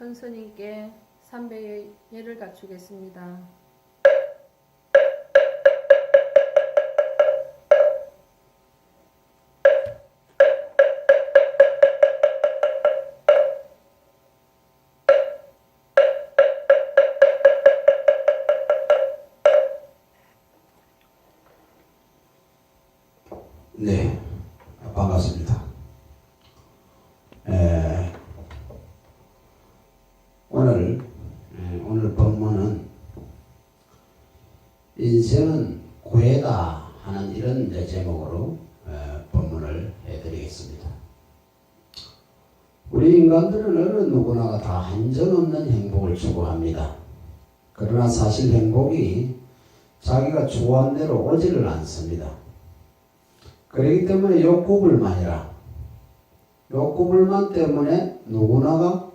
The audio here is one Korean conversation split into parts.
큰 스님께 삼배의 예를 갖추겠습니다. 네, 반갑습니다. 오늘 법문은 인생은 고해다 하는 이런 제목으로 법문을 해드리겠습니다. 우리 인간들은 어느 누구나가 다 한정없는 행복을 추구합니다. 그러나 사실 행복이 자기가 좋아하는 대로 오지를 않습니다. 그렇기 때문에 욕구불만이라, 욕구불만 때문에 누구나가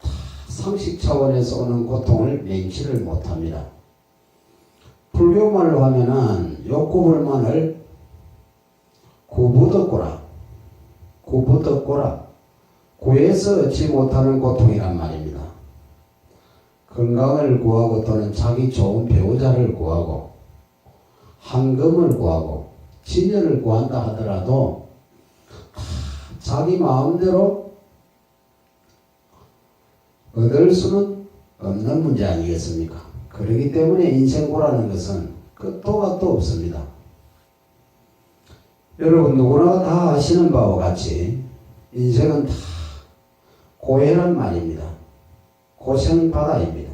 다 상식 차원에서 오는 고통을 맹치를 못합니다. 불교 말로 하면은 욕구불만을 구부덕고라, 구해서 얻지 못하는 고통이란 말입니다. 건강을 구하고 또는 자기 좋은 배우자를 구하고 황금을 구하고 진열을 구한다 하더라도 자기 마음대로 얻을 수는 없는 문제 아니겠습니까? 그렇기 때문에 인생고라는 것은 끝도 갓도 없습니다. 여러분 누구나 다 아시는 바와 같이 인생은 다 고해란 말입니다. 고생바다입니다.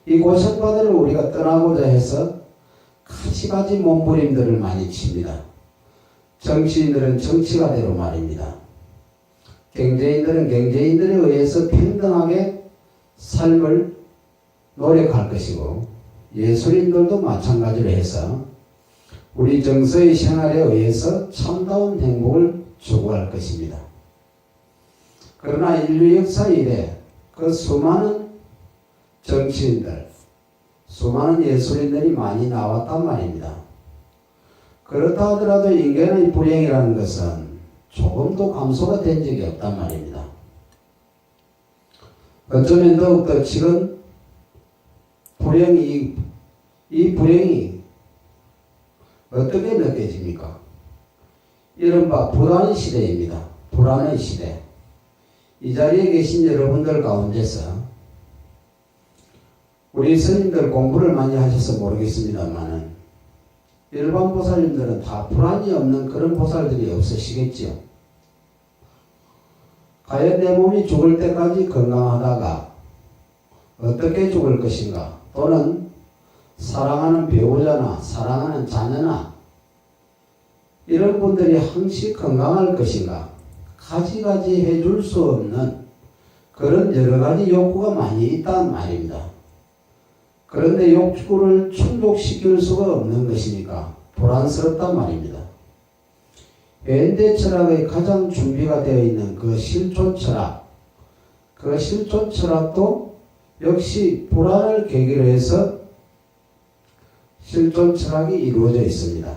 이 고생바다를 우리가 떠나고자 해서 가지가지 몸부림들을 많이 칩니다. 정치인들은 정치가대로 말입니다. 경제인들은 경제인들에 의해서 평등하게 삶을 노력할 것이고, 예술인들도 마찬가지로 해서 우리 정서의 생활에 의해서 참다운 행복을 추구할 것입니다. 그러나 인류 역사 이래 그 수많은 정치인들, 수많은 예술인들이 많이 나왔단 말입니다. 그렇다 하더라도 인간의 불행이라는 것은 조금도 감소가 된 적이 없단 말입니다. 어쩌면 더욱더 지금 이 불행이 어떻게 느껴집니까? 이른바 불안의 시대입니다. 불안의 시대. 이 자리에 계신 여러분들 가운데서 우리 스님들 공부를 많이 하셔서 모르겠습니다만은 일반 보살님들은 다 불안이 없는 그런 보살들이 없으시겠지요. 과연 내 몸이 죽을 때까지 건강하다가 어떻게 죽을 것인가, 또는 사랑하는 배우자나 사랑하는 자녀나 이런 분들이 항시 건강할 것인가, 가지가지 해줄 수 없는 그런 여러가지 욕구가 많이 있단 말입니다. 그런데 욕구를 충족시킬 수가 없는 것이니까 불안스럽단 말입니다. 현대 철학의 가장 준비가 되어 있는 그 실존 철학, 그 실존 철학도 역시 불안을 계기로 해서 실존 철학이 이루어져 있습니다.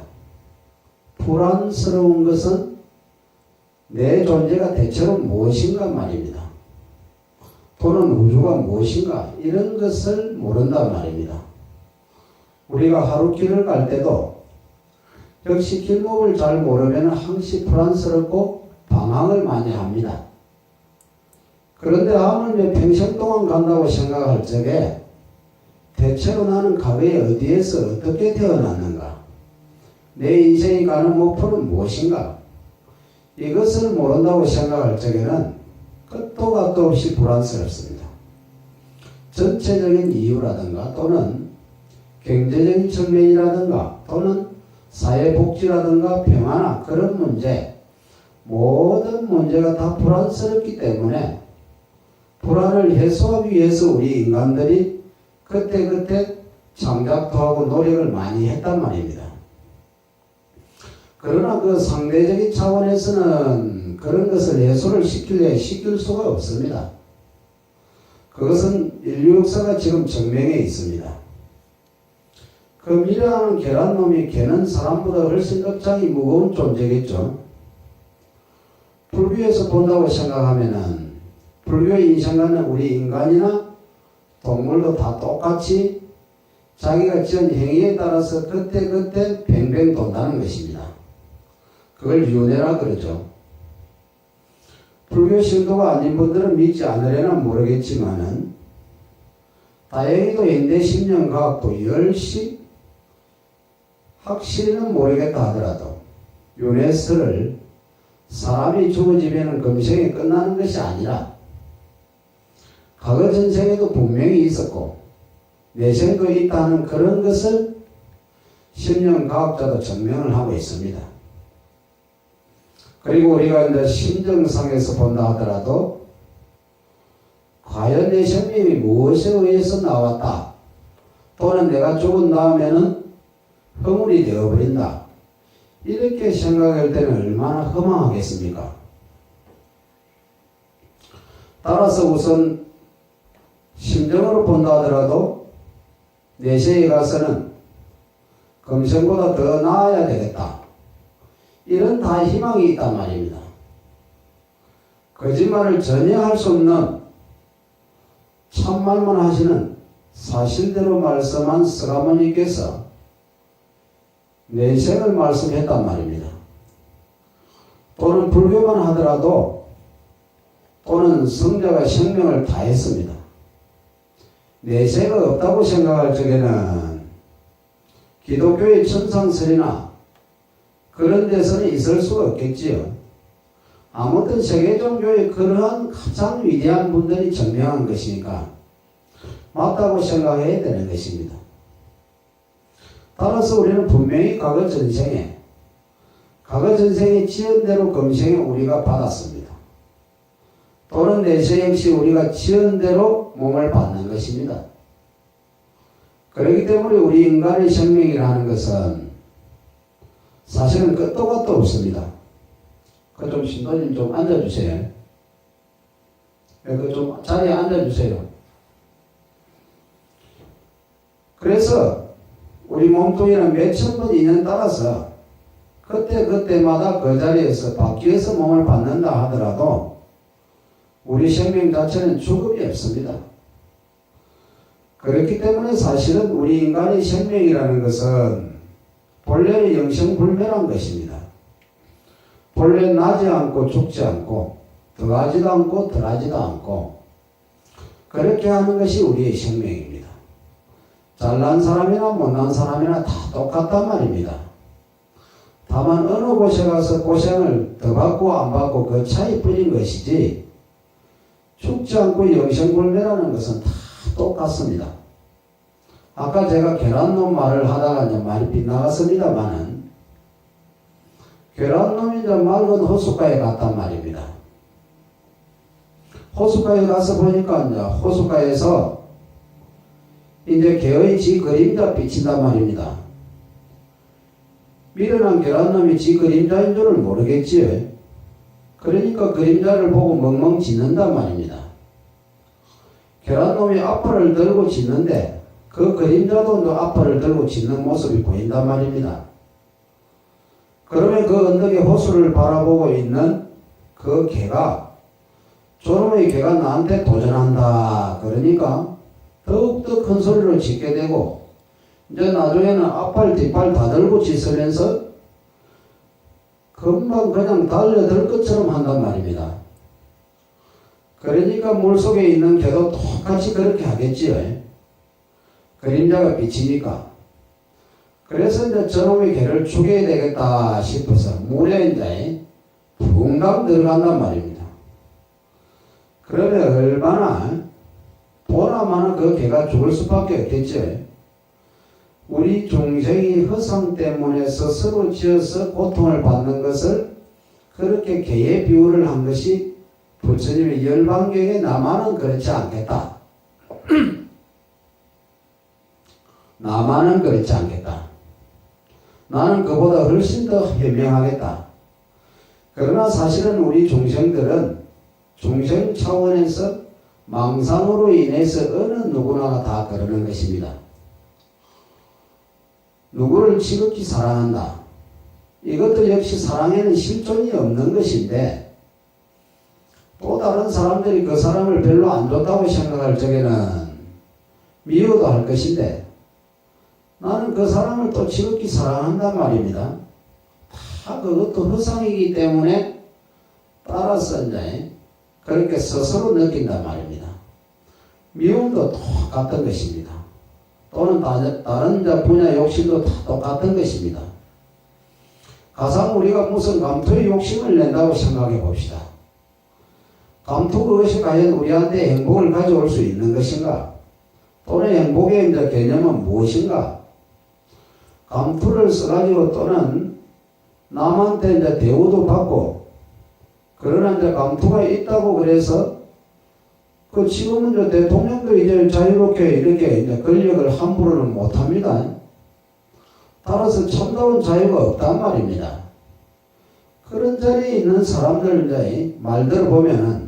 불안스러운 것은 내 존재가 대체로 무엇인가 말입니다. 또는 우주가 무엇인가, 이런 것을 모른단 말입니다. 우리가 하루 길을 갈 때도 역시 길목을 잘 모르면 항시 불안스럽고 방황을 많이 합니다. 그런데 하물며 평생 동안 간다고 생각할 적에 대체로 나는 과거에 어디에서 어떻게 태어났는가, 내 인생이 가는 목표는 무엇인가, 이것을 모른다고 생각할 적에는 끝도 갓도 없이 불안스럽습니다. 전체적인 이유라든가 또는 경제적인 측면이라든가 또는 사회복지라든가 평화나 그런 문제, 모든 문제가 다 불안스럽기 때문에 불안을 해소하기 위해서 우리 인간들이 그때그때 창작도 하고 노력을 많이 했단 말입니다. 그러나 그 상대적인 차원에서는 그런 것을 해소를 시킬 수가 없습니다. 그것은 인류 역사가 지금 증명해 있습니다. 그 미래하는 계란놈이 걔는 사람보다 훨씬 업장이 무거운 존재겠죠. 불교에서 본다고 생각하면은 불교의 인생관은 우리 인간이나 동물도 다 똑같이 자기가 지은 행위에 따라서 그때그때 뱅뱅 돈다는 것입니다. 그걸 윤회라 그러죠. 불교 신도가 아닌 분들은 믿지 않으려나 모르겠지만은 다행히도 현대 심령과학도 열심히 확실히는 모르겠다 하더라도 윤회설을 사람이 죽어지면 금생이 끝나는 것이 아니라 과거 전생에도 분명히 있었고 내생도 있다는 그런 것을 심령과학자도 증명을 하고 있습니다. 그리고 우리가 이제 심정상에서 본다 하더라도 과연 내 생명이 무엇에 의해서 나왔다 또는 내가 죽은 다음에는 허물이 되어버린다 이렇게 생각할 때는 얼마나 허망하겠습니까? 따라서 우선 심정으로 본다 하더라도 내세에 가서는 금생보다 더 나아야 되겠다 이런 다 희망이 있단 말입니다. 거짓말을 전혀 할 수 없는 참말만 하시는 사실대로 말씀한 스가모니께서 내생을 말씀했단 말입니다. 또는 불교만 하더라도 또는 성자가 생명을 다했습니다. 내세가 없다고 생각할 적에는 기독교의 천상설이나 그런 데서는 있을 수가 없겠지요. 아무튼 세계 종교의 그러한 가장 위대한 분들이 증명한 것이니까 맞다고 생각해야 되는 것입니다. 따라서 우리는 분명히 과거 전생에 지은 대로 금생에 우리가 받았습니다. 또는 내세 역시 우리가 지은 대로 몸을 받는 것입니다. 그렇기 때문에 우리 인간의 생명이라는 것은 사실은 끝도 gat도 없습니다. 그 좀 신도님 좀 앉아주세요. 그 좀 자리에 앉아주세요. 그래서 우리 몸뚱이는 몇천 번 인연 따라서 그때마다 그 자리에서 바뀌어서 몸을 받는다 하더라도 우리 생명 자체는 죽음이 없습니다. 그렇기 때문에 사실은 우리 인간의 생명이라는 것은 본래는 영생불멸한 것입니다. 본래 나지 않고 죽지 않고 더하지도 않고 덜하지도 않고 그렇게 하는 것이 우리의 생명입니다. 잘난 사람이나 못난 사람이나 다 똑같단 말입니다. 다만 어느 곳에 가서 고생을 더 받고 안 받고 그 차이뿐인 것이지 죽지 않고 영생불멸하는 것은 다 똑같습니다. 아까 제가 계란놈 말을 하다가 이제 말이 빗나갔습니다만은 계란놈이 이제 맑은 호숫가에 갔단 말입니다. 호숫가에 가서 보니까 이제 호숫가에서 이제 개의 지 그림자 비친단 말입니다. 미련한 계란놈이 지 그림자인 줄을 모르겠지요. 그러니까 그림자를 보고 멍멍 짖는단 말입니다. 계란놈이 앞발을 들고 짖는데 그 그림자도 또 앞발을 들고 짖는 모습이 보인단 말입니다. 그러면 그 언덕에 호수를 바라보고 있는 그 개가 저놈의 개가 나한테 도전한다 그러니까 더욱더 큰 소리로 짖게 되고 이제 나중에는 앞발 뒷발 다 들고 짖으면서 금방 그냥 달려들 것처럼 한단 말입니다. 그러니까 물속에 있는 개도 똑같이 그렇게 하겠지요. 그림자가 비치니까. 그래서 이제 저놈의 개를 죽여야 되겠다 싶어서 물에 이제 붕당 들어간단 말입니다. 그러면 얼마나 보나마나 그 개가 죽을 수밖에 없겠죠. 우리 중생이 허상 때문에 스스로 지어서 고통을 받는 것을 그렇게 개의 비유를 한 것이 부처님의 열반경에 나만은 그렇지 않겠다. 나만은 그렇지 않겠다. 나는 그보다 훨씬 더 현명하겠다. 그러나 사실은 우리 중생들은 중생 차원에서 망상으로 인해서 어느 누구나 다 그러는 것입니다. 누구를 지극히 사랑한다. 이것도 역시 사랑에는 실존이 없는 것인데 또 다른 사람들이 그 사람을 별로 안 좋다고 생각할 적에는 미워도 할 것인데 나는 그 사람을 또 지극히 사랑한단 말입니다. 다 그것도 허상이기 때문에 따라서 이제 그렇게 스스로 느낀단 말입니다. 미움도 똑같은 것입니다. 또는 다른 분야 욕심도 다 똑같은 것입니다. 가상 우리가 무슨 감투의 욕심을 낸다고 생각해 봅시다. 감투 그것이 과연 우리한테 행복을 가져올 수 있는 것인가? 또는 행복의 이제 개념은 무엇인가? 감투를 써가지고 또는 남한테 이제 대우도 받고 그러나 이제 감투가 있다고 그래서 그 지금은 이제 대통령도 이제 자유롭게 이렇게 이제 권력을 함부로는 못합니다. 따라서 참다운 자유가 없단 말입니다. 그런 자리에 있는 사람들 이제 말 들어보면은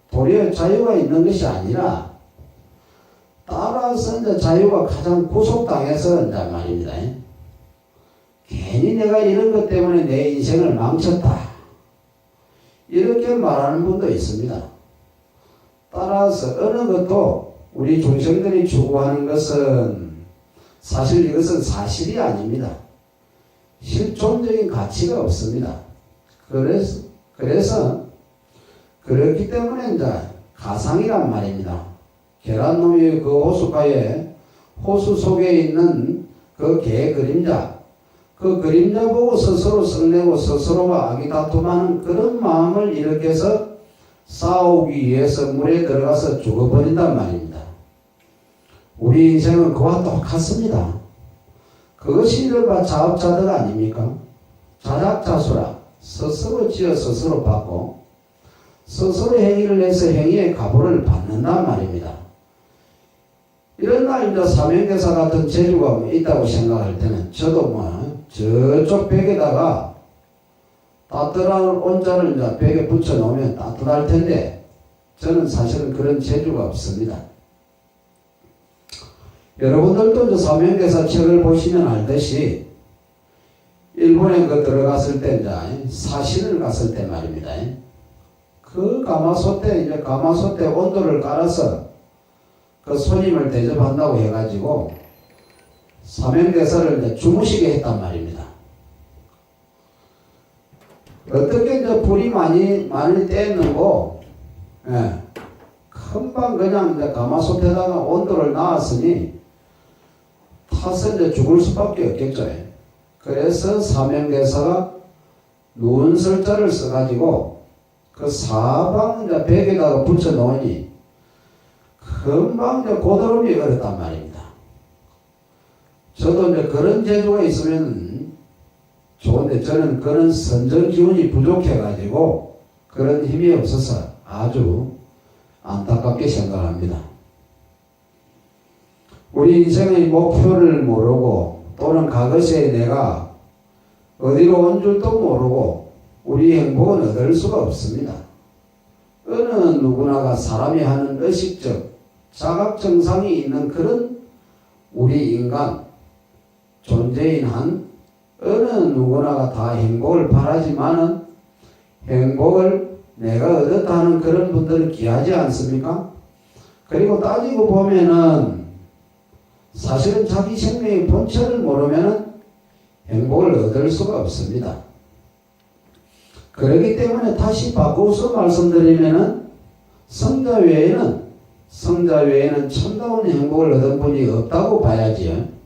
도리어 자유가 있는 것이 아니라 따라서 이제 자유가 가장 구속당해서 이제 말입니다. 괜히 내가 이런 것 때문에 내 인생을 망쳤다. 이렇게 말하는 분도 있습니다. 따라서 어느 것도 우리 중생들이 추구하는 것은 사실 이것은 사실이 아닙니다. 실존적인 가치가 없습니다. 그래서 그렇기 때문에 이제 가상이란 말입니다. 계란노이 그 호숫가에 호수 속에 있는 그 개 그림자, 그 그림자 보고 스스로 성내고 스스로가 악이 다툼하는 그런 마음을 일으켜서 싸우기 위해서 물에 들어가서 죽어버린단 말입니다. 우리 인생은 그와 똑같습니다. 그것이 이른바 자업자득 아닙니까? 자작자수라 스스로 지어 스스로 받고 스스로 행위를 해서 행위의 가보를 받는단 말입니다. 이런 날 이제 사명대사 같은 재주가 있다고 생각할 때는 저도 저쪽 벽에다가 따뜻한 온자를 이제 벽에 붙여 놓으면 따뜻할 텐데 저는 사실은 그런 재주가 없습니다. 여러분들도 이제 사명대사 책을 보시면 알듯이 일본에 들어갔을 때 이제 사신을 갔을 때 말입니다. 그 가마솥에 이제 가마솥에 온도를 깔아서 그 손님을 대접한다고 해가지고 사명대사를 이제 주무시게 했단 말입니다. 어떻게 이제 불이 많이 떼었는고, 금방 그냥 이제 가마솥에다가 온도를 놔왔으니 타서 이제 죽을 수밖에 없겠죠. 그래서 사명대사가 눈설자를 써가지고 그 사방 이제 벽에다가 붙여 놓으니 금방 이제 고드름이 얼었단 말입니다. 저도 이제 그런 재주가 있으면 좋은데 저는 그런 선전 기운이 부족해가지고 그런 힘이 없어서 아주 안타깝게 생각합니다. 우리 인생의 목표를 모르고 또는 가것에 내가 어디로 온 줄도 모르고 우리 행복은 얻을 수가 없습니다. 어느 누구나가 사람이 하는 의식적 자각정상이 있는 그런 우리 인간 존재인 한 어느 누구나가 다 행복을 바라지만은 행복을 내가 얻었다 하는 그런 분들은 귀하지 않습니까? 그리고 따지고 보면은 사실은 자기 생명의 본chất 모르면은 행복을 얻을 수가 없습니다. 그렇기 때문에 다시 바꿔서 말씀드리면은 성자 외에는 참다운 행복을 얻은 분이 없다고 봐야지요.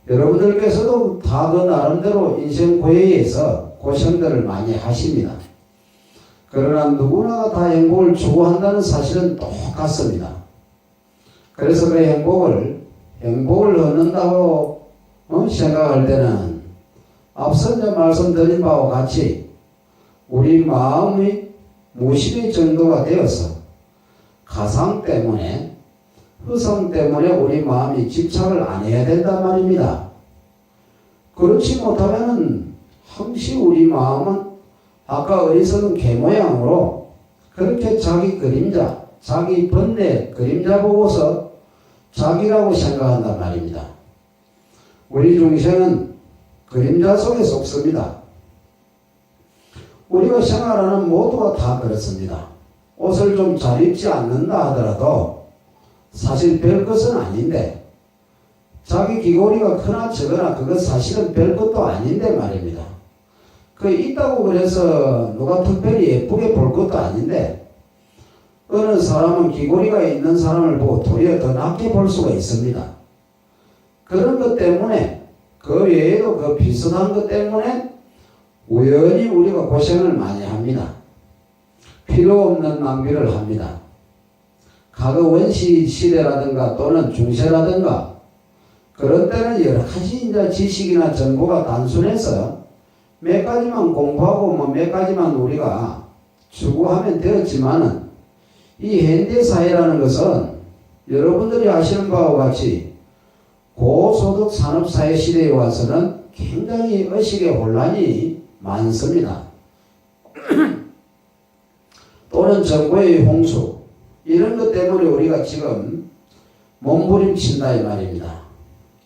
여러분들께서도 다 그 나름대로 인생 고해에서 고생들을 많이 하십니다. 그러나 누구나가 다 행복을 추구한다는 사실은 똑같습니다. 그래서 그 행복을 얻는다고 생각할 때는 앞서 이제 말씀드린 바와 같이 우리 마음이 무심의 정도가 되어서 가상 때문에 허상 때문에 우리 마음이 집착을 안 해야 된단 말입니다. 그렇지 못하면 항시 우리 마음은 아까 어리석은 개 모양으로 그렇게 자기 그림자, 자기 번뇌 그림자 보고서 자기라고 생각한단 말입니다. 우리 중생은 그림자 속에 속습니다. 우리가 생활하는 모두가 다 그렇습니다. 옷을 좀 잘 입지 않는다 하더라도 사실 별 것은 아닌데, 자기 귀걸이가 크나 적으나 그것 사실은 별 것도 아닌데 말입니다. 그 있다고 그래서 누가 특별히 예쁘게 볼 것도 아닌데, 어느 사람은 귀걸이가 있는 사람을 보고 도리어 더 낮게 볼 수가 있습니다. 그런 것 때문에, 그 외에도 그 비슷한 것 때문에 우연히 우리가 고생을 많이 합니다. 필요 없는 낭비를 합니다. 과거 원시 시대라든가 또는 중세라든가 그런 때는 여러 가지 이제 지식이나 정보가 단순해서 몇 가지만 공부하고 뭐 몇 가지만 우리가 추구하면 되었지만은, 이 현대 사회라는 것은 여러분들이 아시는 바와 같이 고소득 산업사회 시대에 와서는 굉장히 의식의 혼란이 많습니다. 또는 정보의 홍수, 이런 것 때문에 우리가 지금 몸부림친다 이 말입니다.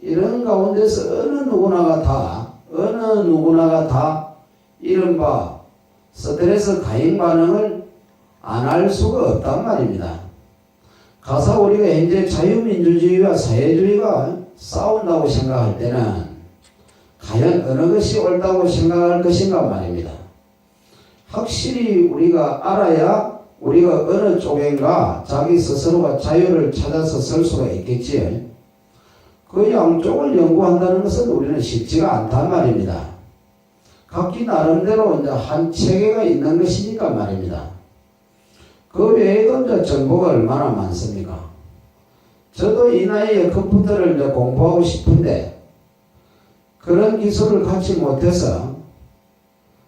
이런 가운데서 어느 누구나가 다 이른바 스트레스 가행 반응을 안 할 수가 없단 말입니다. 가서 우리가 현재 자유민주주의와 사회주의가 싸운다고 생각할 때는 과연 어느 것이 옳다고 생각할 것인가 말입니다. 확실히 우리가 알아야 우리가 어느 쪽인가 자기 스스로가 자유를 찾아서 설 수가 있겠지요. 그 양쪽을 연구한다는 것은 우리는 쉽지가 않단 말입니다. 각기 나름대로 이제 한 체계가 있는 것이니까 말입니다. 그 외에도 이제 정보가 얼마나 많습니까? 저도 이 나이에 컴퓨터를 이제 공부하고 싶은데 그런 기술을 갖지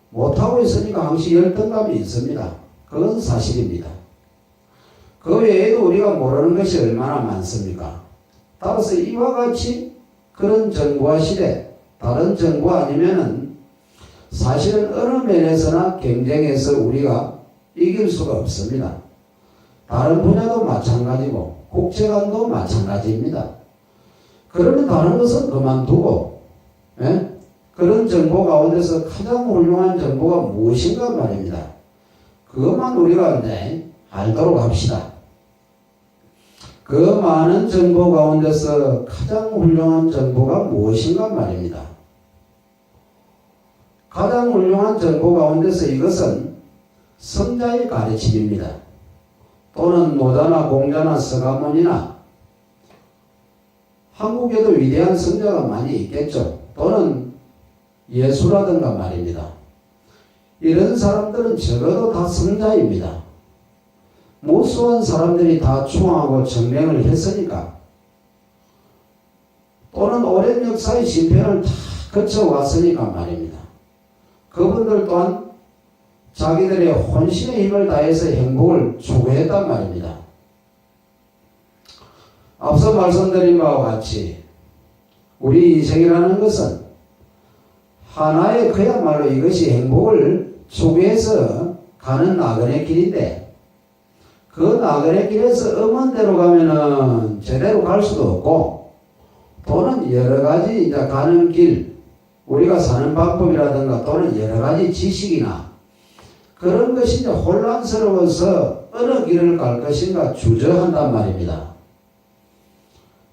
못하고 있으니까 항시 열등감이 있습니다. 그건 사실입니다. 그 외에도 우리가 모르는 것이 얼마나 많습니까? 따라서 이와 같이 그런 정보화 시대, 다른 정보 아니면은 사실은 어느 면에서나 경쟁에서 우리가 이길 수가 없습니다. 다른 분야도 마찬가지고 국제관도 마찬가지입니다. 그러면 다른 것은 그만두고 그런 정보 가운데서 가장 훌륭한 정보가 무엇인가 말입니다. 그것만 우리가 이제 알도록 합시다. 그 많은 정보 가운데서 가장 훌륭한 정보가 무엇인가 말입니다. 가장 훌륭한 정보 가운데서 이것은 성자의 가르침입니다. 또는 노자나 공자나 서가모니나 한국에도 위대한 성자가 많이 있겠죠. 또는 예수라든가 말입니다. 이런 사람들은 적어도 다 성자입니다. 무수한 사람들이 다 추앙하고 정맹을 했으니까, 또는 오랜 역사의 심편을 다 거쳐왔으니까 말입니다. 그분들 또한 자기들의 혼신의 힘을 다해서 행복을 추구했단 말입니다. 앞서 말씀드린 바와 같이 우리 인생이라는 것은 하나의 그야말로 이것이 행복을 추구해서 가는 나그네 길인데, 그 나그네 길에서 음원대로 가면은 제대로 갈 수도 없고, 또는 여러 가지 이제 가는 길, 우리가 사는 방법이라든가 또는 여러 가지 지식이나 그런 것이 이제 혼란스러워서 어느 길을 갈 것인가 주저한단 말입니다.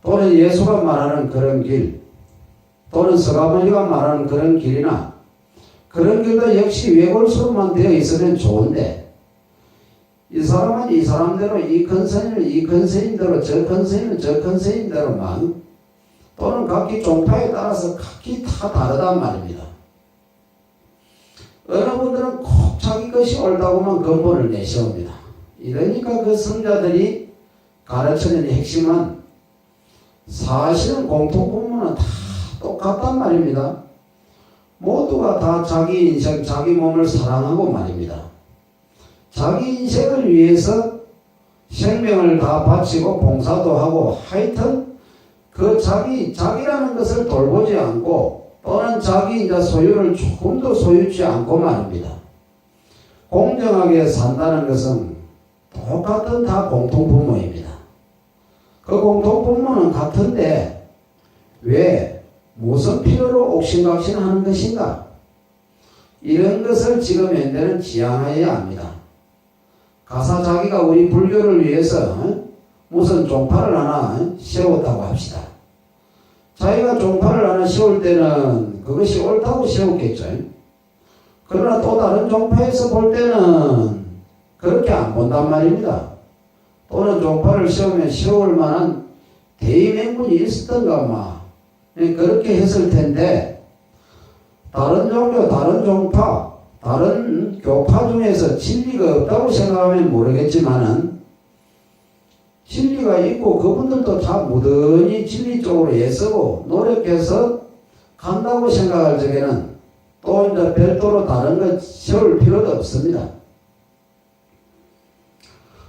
또는 예수가 말하는 그런 길, 또는 서가모니가 말하는 그런 길이나 그런 길도 역시 외골수로만 되어 있으면 좋은데, 이 사람은 이 사람대로, 이 큰 스님은 이 큰 스님대로, 저 큰 스님은 저 큰 스님대로만, 또는 각기 종파에 따라서 각기 다 다르단 말입니다. 어느 분들은 꼭 자기 것이 옳다고만 근본을 내세웁니다. 이러니까 그 성자들이 가르치는 핵심은 사실은 공통분모는 다 똑같단 말입니다. 모두가 다 자기 인생, 자기 몸을 사랑하고 말입니다. 자기 인생을 위해서 생명을 다 바치고 봉사도 하고, 하여튼 그 자기라는 것을 돌보지 않고, 또는 자기 이제 소유를 조금도 소유치 않고 말입니다. 공정하게 산다는 것은 똑같은 다 공통분모입니다. 그 공통분모는 같은데 왜 무슨 필요로 옥신각신하는 것인가? 이런 것을 지금 현대는 지향해야 합니다. 가사 자기가 우리 불교를 위해서 무슨 종파를 하나 세웠다고 합시다. 자기가 종파를 하나 세울 때는 그것이 옳다고 세웠겠죠. 그러나 또 다른 종파에서 볼 때는 그렇게 안 본단 말입니다. 또는 종파를 세우면 세울 만한 대의명분이 있었던가 그렇게 했을 텐데, 다른 종교, 다른 종파, 다른 교파 중에서 진리가 없다고 생각하면 모르겠지만은 진리가 있고 그분들도 다 무던히 진리 쪽으로 애쓰고 노력해서 간다고 생각할 적에는 또 이제 별도로 다른 것 세울 필요도 없습니다.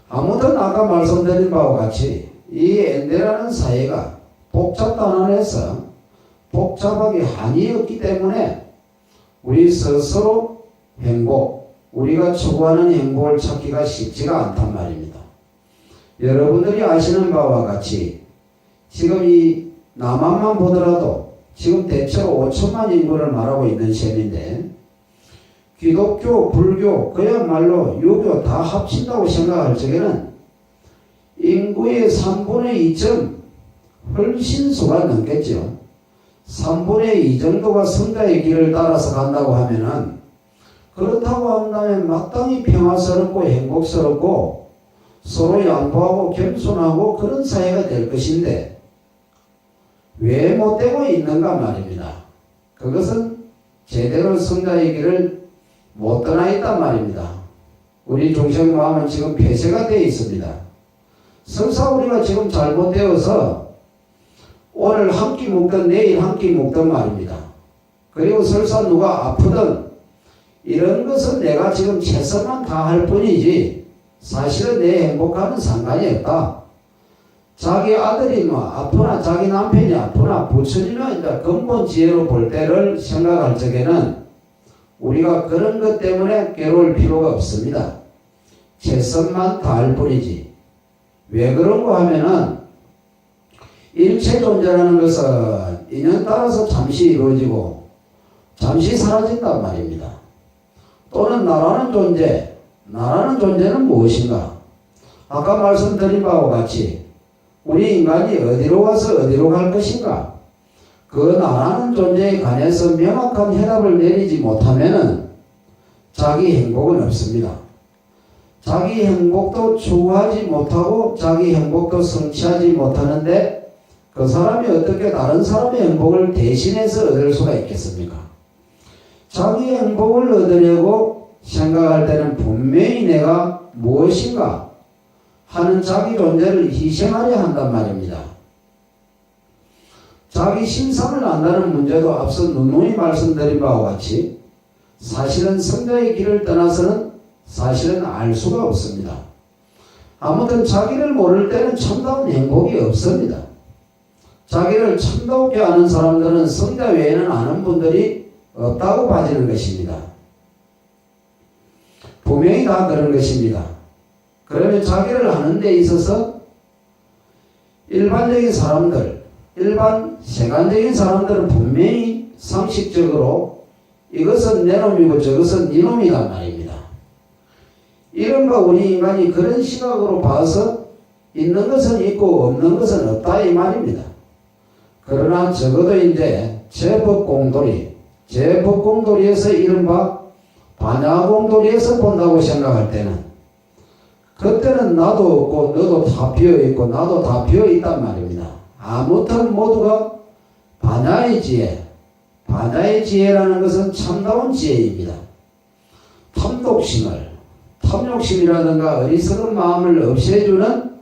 아무튼 아까 말씀드린 바와 같이 이 엔데라는 사회가 복잡단원해서 복잡하게 한이 없기 때문에 우리 스스로 행복, 우리가 추구하는 행복을 찾기가 쉽지가 않단 말입니다. 여러분들이 아시는 바와 같이 지금 이 남한만 보더라도 지금 대체로 5천만 인구를 말하고 있는 셈인데, 기독교, 불교, 그야말로 유교 다 합친다고 생각할 적에는 인구의 3분의 2점 훨씬 수가 넘겠죠. 3분의 2 정도가 성자의 길을 따라서 간다고 하면은, 그렇다고 한다면 마땅히 평화스럽고 행복스럽고 서로 양보하고 겸손하고 그런 사회가 될 것인데 왜 못되고 있는가 말입니다. 그것은 제대로 성자의 길을 못 떠나 있단 말입니다. 우리 중생마음은 지금 폐쇄가 되어 있습니다. 설사 우리가 지금 잘못되어서 오늘 한 끼 먹든 내일 한 끼 먹든 말입니다. 그리고 설사 누가 아프든 이런 것은 내가 지금 최선만 다할 뿐이지 사실은 내 행복과는 상관이 없다. 자기 아들이 아프나 자기 남편이 아프나 부처님이 이제 근본 지혜로 볼 때를 생각할 적에는 우리가 그런 것 때문에 괴로울 필요가 없습니다. 최선만 다할 뿐이지. 왜 그런가 하면은 일체 존재라는 것은 인연 따라서 잠시 이루어지고 잠시 사라진단 말입니다. 또는 나라는 존재, 나라는 존재는 무엇인가? 아까 말씀드린 바와 같이 우리 인간이 어디로 와서 어디로 갈 것인가? 그 나라는 존재에 관해서 명확한 해답을 내리지 못하면은 자기 행복은 없습니다. 자기 행복도 추구하지 못하고 자기 행복도 성취하지 못하는데 그 사람이 어떻게 다른 사람의 행복을 대신해서 얻을 수가 있겠습니까? 자기 행복을 얻으려고 생각할 때는 분명히 내가 무엇인가 하는 자기 존재를 희생하려 한단 말입니다. 자기 신상을 안다는 문제도 앞서 누누이 말씀드린 바와 같이 사실은 성자의 길을 떠나서는 사실은 알 수가 없습니다. 아무튼 자기를 모를 때는 참다운 행복이 없습니다. 자기를 참다우게 아는 사람들은 성자 외에는 아는 분들이 없다고 봐지는 것입니다. 분명히 다 그런 것입니다. 그러면 자기를 아는 데 있어서 일반적인 사람들, 일반 세간적인 사람들은 분명히 상식적으로 이것은 내 놈이고 저것은 네 놈이란 말입니다. 이른바 우리 인간이 그런 시각으로 봐서 있는 것은 있고 없는 것은 없다 이 말입니다. 그러나 적어도 이제 제법공돌이에서 이른바 반야공돌이에서 본다고 생각할 때는 그때는 나도 없고 너도 다 비어있고 나도 다 비어있단 말입니다. 아무튼 모두가 반야의 지혜, 반야의 지혜라는 것은 참다운 지혜입니다. 탐욕심이라든가 어리석은 마음을 없애주는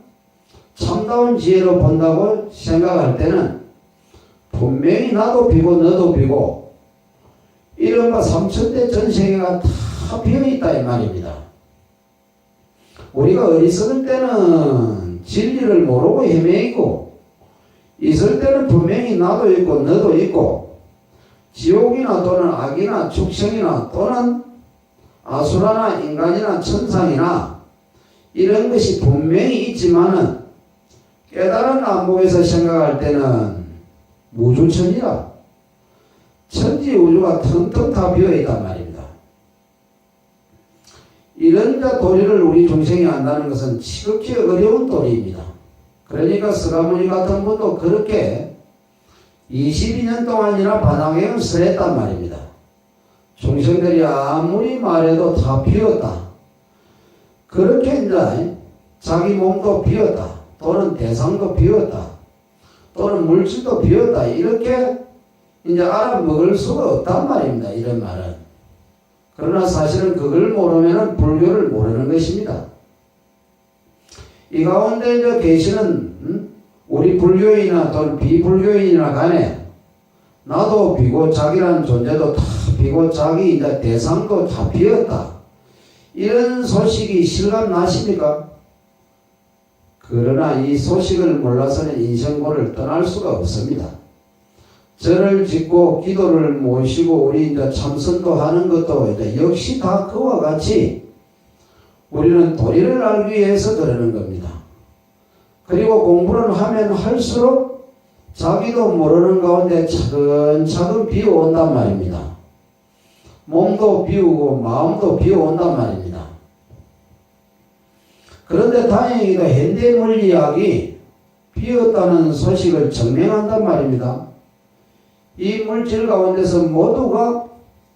참다운 지혜로 본다고 생각할 때는 분명히 나도 비고 너도 비고 이른바 삼천대 전 세계가 다 비어있다 이 말입니다. 우리가 어리석을 때는 진리를 모르고 헤매이고 있을 때는 분명히 나도 있고 너도 있고 지옥이나 또는 악이나 축생이나 또는 아수라나 인간이나 천상이나 이런 것이 분명히 있지만은 깨달은 안목에서 생각할 때는 무주천이라 천지 우주가 텅텅 다 비어있단 말입니다. 이런 도리를 우리 중생이 안다는 것은 지극히 어려운 도리입니다. 그러니까 서가모니 같은 분도 그렇게 22년 동안이나 바닥에 설했단 말입니다. 중생들이 아무리 말해도 다 비었다. 그렇게 이제 자기 몸도 비었다. 또는 대상도 비었다. 또는 물질도 비었다. 이렇게 이제 알아먹을 수가 없단 말입니다. 이런 말은. 그러나 사실은 그걸 모르면 불교를 모르는 것입니다. 이 가운데 이제 계시는 우리 불교인이나 또는 비불교인이나 간에 나도 비고 자기라는 존재도 다 비고 자기 이제 대상도 다 비었다. 이런 소식이 실감 나십니까? 그러나 이 소식을 몰라서는 인생고를 떠날 수가 없습니다. 절을 짓고 기도를 모시고 우리 이제 참선도 하는 것도 이제 역시 다 그와 같이 우리는 도리를 알기 위해서 그러는 겁니다. 그리고 공부를 하면 할수록 자기도 모르는 가운데 차근차근 비워온단 말입니다. 몸도 비우고 마음도 비워온단 말입니다. 그런데 다행히도 현대 물리학이 비었다는 소식을 증명한단 말입니다. 이 물질 가운데서 모두가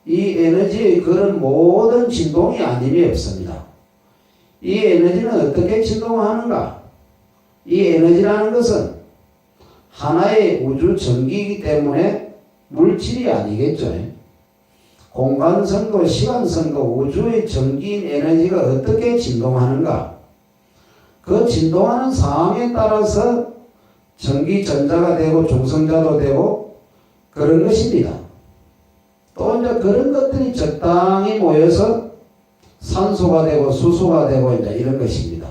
이 에너지의 그런 모든 진동이 아님이 없습니다. 이 에너지는 어떻게 진동하는가? 이 에너지라는 것은 하나의 우주 전기이기 때문에 물질이 아니겠죠. 공간성도 시간성도 우주의 전기인 에너지가 어떻게 진동하는가? 그 진동하는 상황에 따라서 전기전자가 되고 중성자도 되고 그런 것입니다. 또 이제 그런 것들이 적당히 모여서 산소가 되고 수소가 되고 이제 이런 것입니다.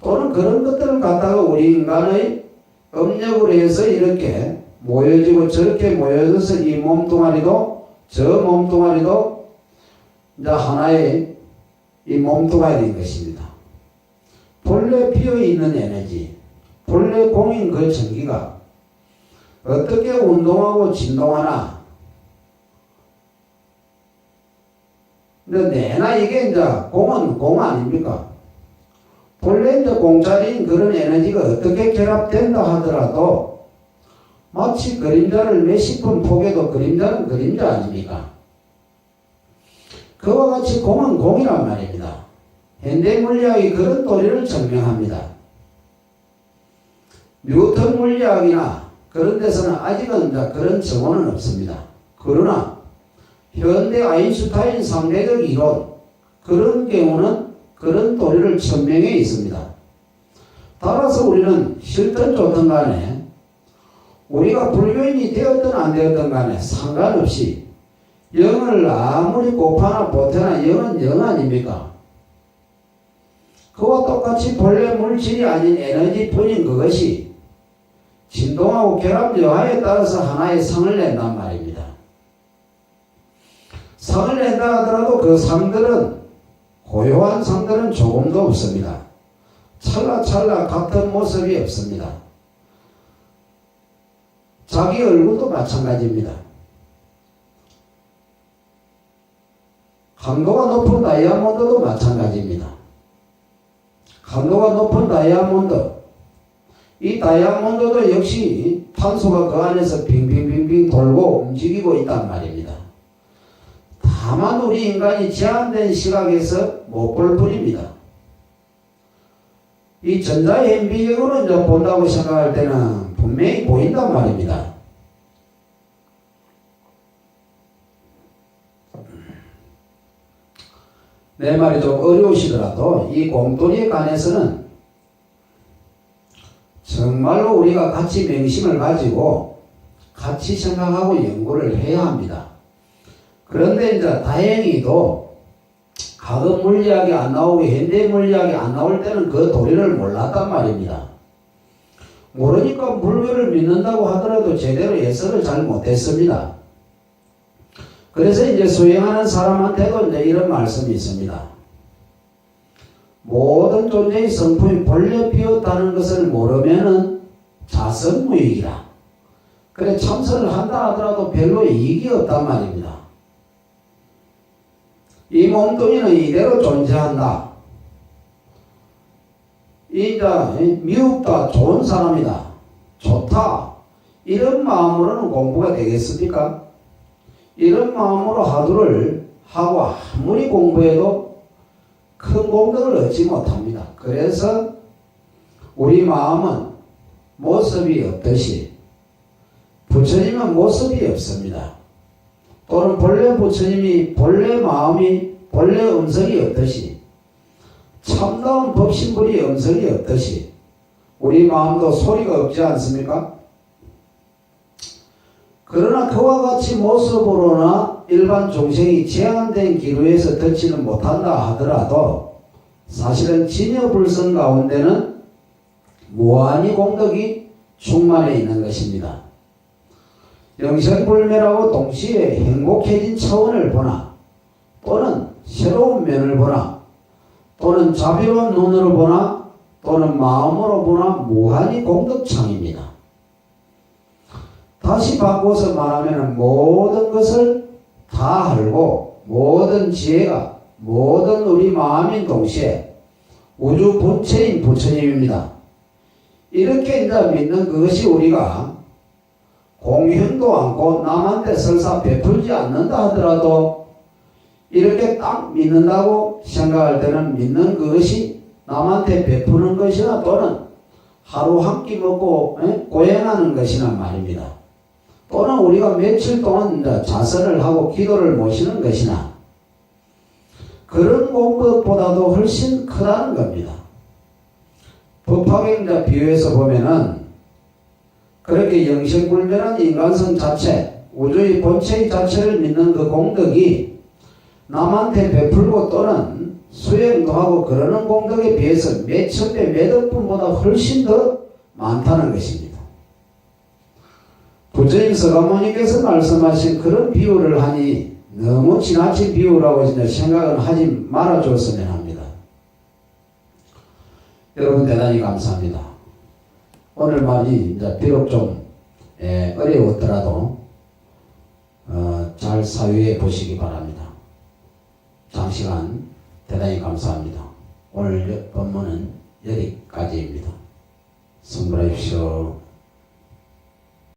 또는 그런 것들을 갖다가 우리 인간의 업력으로 해서 이렇게 모여지고 저렇게 모여져서 이 몸뚱아리도 저 몸뚱아리도 이제 하나의 이 몸뚱아리 된 것입니다. 본래 비어있는 에너지, 본래 공인 그 전기가 어떻게 운동하고 진동하나. 근데 내나 이게 이제 공은 공 아닙니까? 본래 이제 공짜리인 그런 에너지가 어떻게 결합된다 하더라도 마치 그림자를 몇십 분 포개도 그림자는 그림자 아닙니까? 그와 같이 공은 공이란 말입니다. 현대 물리학이 그런 도리를 증명합니다. 뉴턴 물리학이나 그런 데서는 아직은 그런 증언은 없습니다. 그러나 현대 아인슈타인 상대적 이론 그런 경우는 그런 도리를 천명해 있습니다. 따라서 우리는 싫든 좋든 간에 우리가 불교인이 되었든 안 되었든 간에 상관없이 영을 아무리 곱하나 보태나 영은 영 아닙니까? 그와 똑같이 본래 물질이 아닌 에너지뿐인 그것이 진동하고 결합 여하에 따라서 하나의 상을 낸단 말입니다. 상을 낸다 하더라도 그 상들은 고요한 상들은 조금도 없습니다. 찰나찰나 같은 모습이 없습니다. 자기 얼굴도 마찬가지입니다. 강도가 높은 다이아몬드도 마찬가지입니다. 강도가 높은 다이아몬드, 이 다이아몬드도 역시 탄소가 그 안에서 빙빙빙빙 돌고 움직이고 있단 말입니다. 다만 우리 인간이 제한된 시각에서 못 볼 뿐입니다. 이 전자현미경으로 이제 본다고 생각할 때는 분명히 보인단 말입니다. 내 말이 좀 어려우시더라도 이 공돌이에 관해서는 정말로 우리가 같이 명심을 가지고 같이 생각하고 연구를 해야 합니다. 그런데 이제 다행히도 과거 물리학이 안 나오고 현대 물리학이 안 나올 때는 그 도리를 몰랐단 말입니다. 모르니까 물교를 믿는다고 하더라도 제대로 예설을 잘 못했습니다. 그래서 이제 수행하는 사람한테도 이제 이런 말씀이 있습니다. 모든 존재의 성품이 본래 비었다는 것을 모르면은 자선무익이라. 그래 참선을 한다 하더라도 별로 이익이 없단 말입니다. 이 몸뚱이는 이대로 존재한다. 이자 미흡다, 좋은 사람이다, 좋다, 이런 마음으로는 공부가 되겠습니까? 이런 마음으로 하루를 하고 아무리 공부해도 큰 공덕을 얻지 못합니다. 그래서 우리 마음은 모습이 없듯이 부처님은 모습이 없습니다. 또는 본래 부처님이 본래 마음이 본래 음성이 없듯이 참다운 법신불이 음성이 없듯이 우리 마음도 소리가 없지 않습니까? 그러나 그와 같이 모습으로나 일반 중생이 제한된 기류에서 듣지는 못한다 하더라도 사실은 진여불성 가운데는 무한히 공덕이 충만해 있는 것입니다. 영생불멸하고 동시에 행복해진 차원을 보나 또는 새로운 면을 보나 또는 자비로운 눈으로 보나 또는 마음으로 보나 무한히 공덕창입니다. 다시 바꿔서 말하면 모든 것을 다 알고 모든 지혜가 모든 우리 마음인 동시에 우주 본체인 부처님입니다. 이렇게 이제 믿는 그것이 우리가 공형도 않고 남한테 설사 베풀지 않는다 하더라도 이렇게 딱 믿는다고 생각할 때는 믿는 그것이 남한테 베푸는 것이나 또는 하루 한 끼 먹고 고행하는 것이나 말입니다. 또는 우리가 며칠 동안 자선을 하고 기도를 모시는 것이나 그런 공덕보다도 훨씬 크다는 겁니다. 법화경 비유해서 보면은 그렇게 영생불멸한 인간성 자체, 우주의 본체 자체를 믿는 그 공덕이 남한테 베풀고 또는 수행도 하고 그러는 공덕에 비해서 몇천 배, 몇 억 분보다 훨씬 더 많다는 것입니다. 부처님 서가모니께서 말씀하신 그런 비유를 하니 너무 지나친 비유라고 생각은 하지 말아줬으면 합니다. 여러분 대단히 감사합니다. 오늘 말이 이제 비록 좀 어려웠더라도 잘 사유해 보시기 바랍니다. 장시간 대단히 감사합니다. 오늘 법문은 여기까지입니다. 성불하십시오.